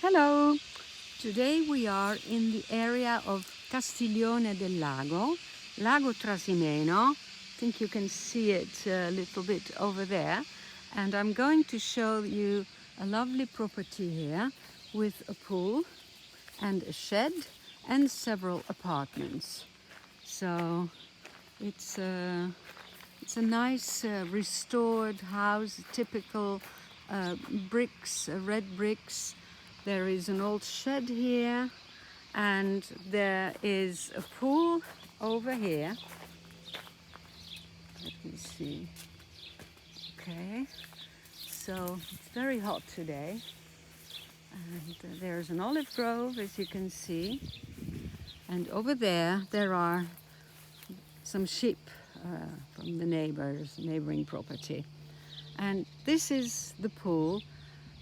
Hello! Today we are in the area of Castiglione del Lago, Lago Trasimeno. I think you can see it a little bit over there. And I'm going to show you a lovely property here with a pool and a shed and several apartments. So it's a nice restored house, typical bricks, red bricks. There is an old shed here and there is a pool over here. Let me see. Okay, so it's very hot today and there's an olive grove, as you can see, and over there are some sheep from the neighboring property. And this is the pool.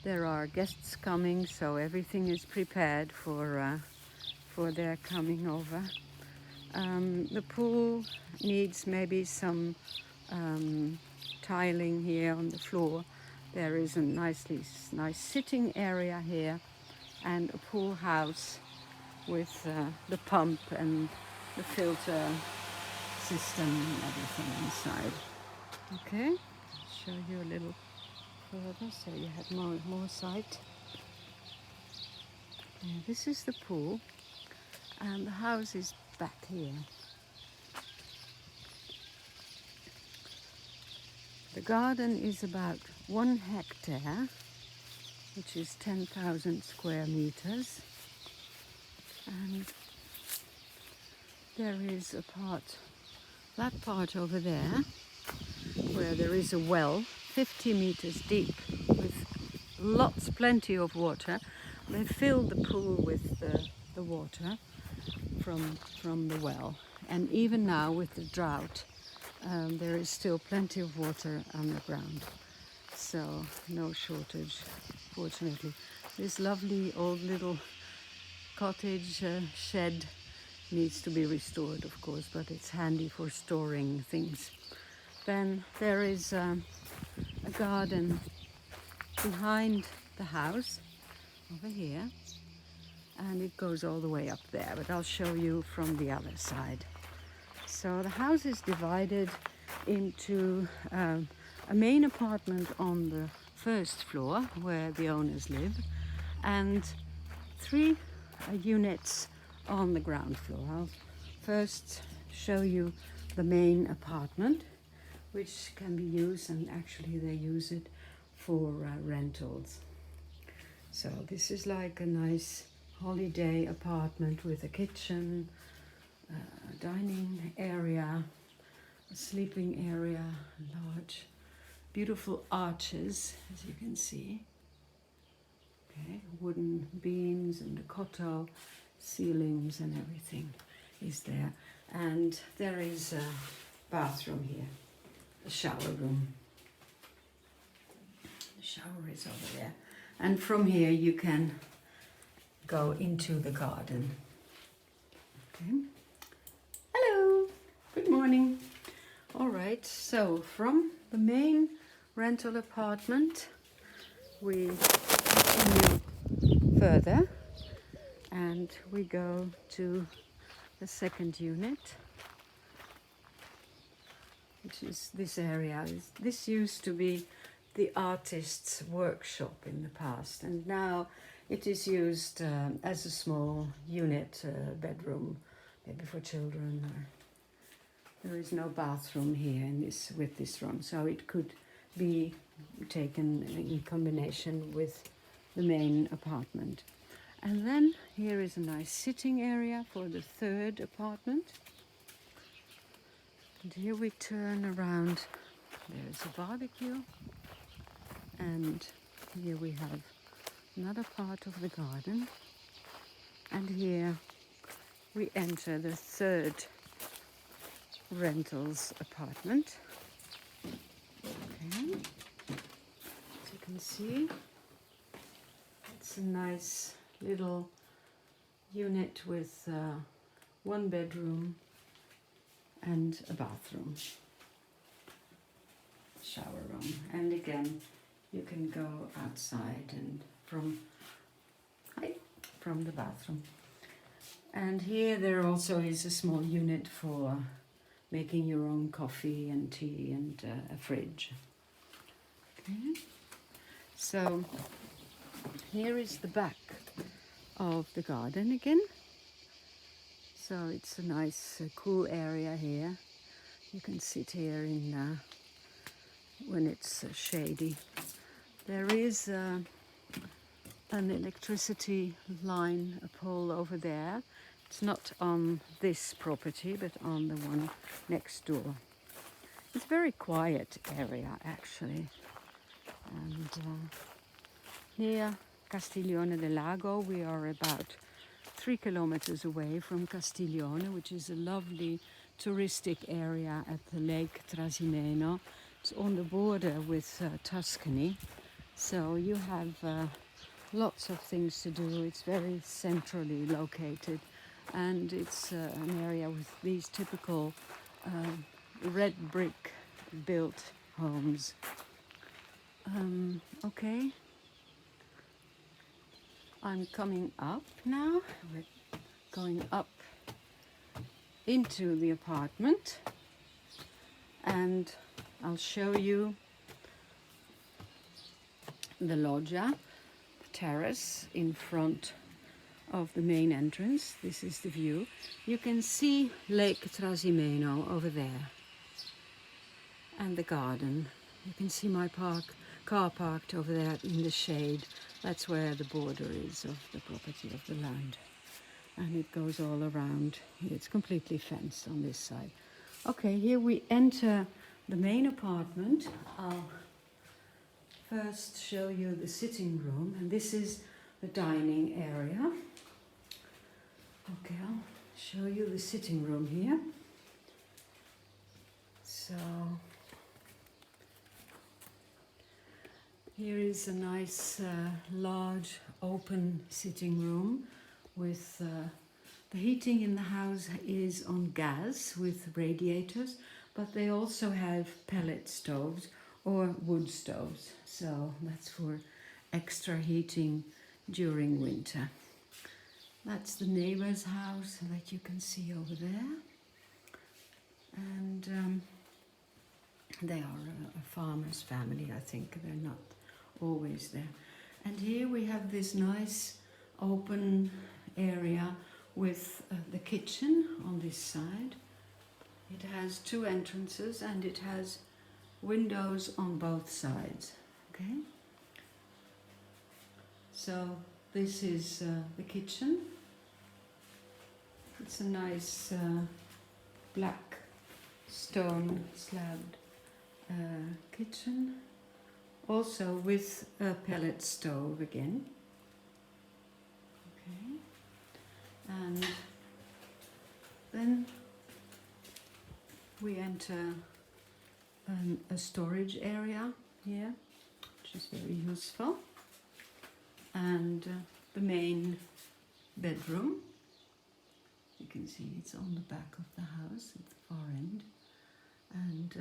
There are guests coming, so everything is prepared for their coming over. The pool needs maybe some tiling here on the floor. There is a nice sitting area here and a pool house with the pump and the filter system and everything inside. Okay, show you a little further so you have more sight. This is the pool and the house is back here. The garden is about 1 hectare, which is 10,000 square meters, and there is that part over there where there is a well 50 meters deep with plenty of water. They filled the pool with the water from the well, and even now with the drought there is still plenty of water on the ground, so no shortage, fortunately. This lovely old little cottage shed needs to be restored, of course, but it's handy for storing things. Then there is a garden behind the house over here, and it goes all the way up there, but I'll show you from the other side. So the house is divided into a main apartment on the first floor where the owners live, and 3 units on the ground floor. I'll first show you the main apartment, which can be used, and actually they use it for rentals. So this is like a nice holiday apartment with a kitchen, a dining area, a sleeping area, large, beautiful arches, as you can see. Okay, wooden beams and decotto ceilings and everything is there. And there is a bathroom here, a shower room. The shower is over there. And from here you can go into the garden. Okay. Hello, good morning. All right, so from the main rental apartment we continue further and we go to the second unit, which is this area. This used to be the artist's workshop in the past, and now it is used as a small unit, bedroom, maybe for children. There is no bathroom here with this room, so it could be taken in combination with the main apartment. And then here is a nice sitting area for the third apartment. And here we turn around. There's a barbecue. And here we have another part of the garden. And here we enter the third rentals apartment. Okay. As you can see, it's a nice little unit with 1 bedroom and a bathroom, shower room, and again you can go outside and from from the bathroom. And here there also is a small unit for making your own coffee and tea and a fridge. Okay. So here is the back of the garden again. So it's a nice cool area here. You can sit here in when it's shady. There is an electricity line, a pole over there. It's not on this property, but on the one next door. It's a very quiet area, actually. And near Castiglione del Lago, we are about 3 kilometers away from Castiglione, which is a lovely touristic area at the Lake Trasimeno. It's on the border with Tuscany, so you have lots of things to do. It's very centrally located, and it's an area with these typical red brick built homes. Okay, I'm coming up now. We're going up into the apartment, and I'll show you the loggia, the terrace in front of the main entrance. This is the view. You can see Lake Trasimeno over there and the garden. You can see my car parked over there in the shade. That's where the border is of the property of the land. And it goes all around. It's completely fenced on this side. Okay, here we enter the main apartment. I'll first show you the sitting room, and this is the dining area. Okay, I'll show you the sitting room here. So here is a nice large open sitting room with the heating in the house is on gas with radiators, but they also have pellet stoves or wood stoves, so that's for extra heating during winter. That's the neighbor's house that you can see over there, and they are a farmer's family, I think. They're not always there. And here we have this nice open area with the kitchen on this side. It has 2 entrances and it has windows on both sides. Okay, so this is the kitchen. It's a nice black stone slabbed kitchen, also with a pellet stove again. Okay, and then we enter a storage area here, which is very useful, and the main bedroom. You can see it's on the back of the house at the far end, and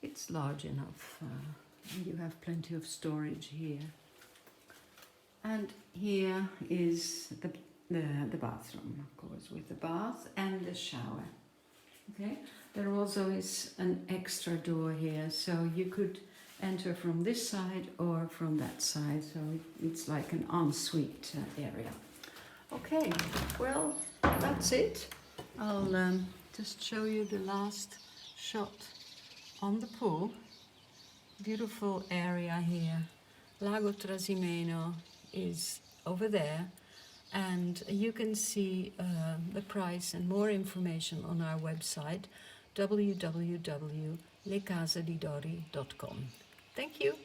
it's large enough. You have plenty of storage here. And here is the bathroom, of course, with the bath and the shower. Okay, there also is an extra door here, so you could enter from this side or from that side, so it's like an ensuite area. Okay, well, that's it. I'll just show you the last shot on the pool. Beautiful area here. Lago Trasimeno is over there, and you can see the price and more information on our website www.lecasadidori.com. Thank you.